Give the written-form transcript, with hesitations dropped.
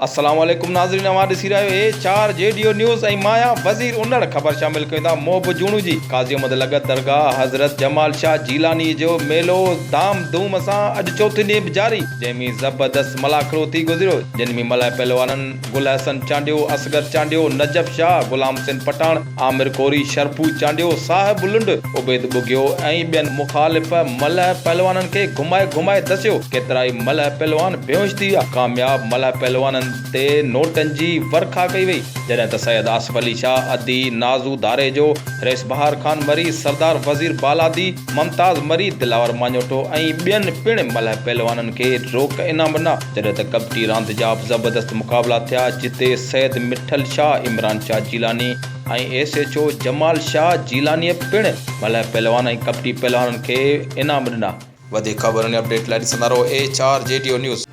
अस्सलाम वालेकुम नाज़रीन, अवां ॾिसी रहियो A4 JDO न्यूज़ ऐं मां आहियां वज़ीर उनड़। ख़बर शामिल कयूं था मोहब जूणू जी। काज़ी अहमद लगत दरगाह हज़रत जमाल शाह जीलानी जो मेलो धाम धूम सां अॼु चौथे ॾींहुं बि जारी, जंहिंमें ज़बरदस्त मलाखड़ो थी गुज़रियो, जिनमें मलय पहलवाननि गुल हसन चांडियो, असगर चांडियो, नजफ शाह, गुलाम सिंह पठाण, आमिर कोरी, शरफू चांडियो, साहिब लुंड, उबैद बुगियो ऐं ॿियनि मुख़ालिफ़ मलय पहलवाननि खे घुमाए घुमाए दसियो। केतिरा ई मलय पहलवान बेहोश थी विया। कामयाब मलय पहलवाननि ते नोटनि जी वर्खा कई वई, जॾहिं त सैयद आसिफ अली शाह अदी, नाज़ू दारे जो, रेस बहार खान मरी, सरदार वज़ीर बालादी, मुमताज़ मरी, दिलावर मांजोटो ऐं ॿियनि पिण मलय पहलवाननि खे रोक इनाम ॾिना। जॾहिं त कबड्डी रांदि जा ज़बरदस्त मुक़ाबला थिया, जिते सैयद मिठल शाह, इमरान शाह जीलानी ऐं SHO जमाल शाह जीलानीअ पिण मलय पहलवान ऐं कबड्डी पहलवाननि खे इनाम ॾिना। वधीक ख़बरुनि अपडेट लाइ ॾिसंदा रहो A4 JDO न्यूज़।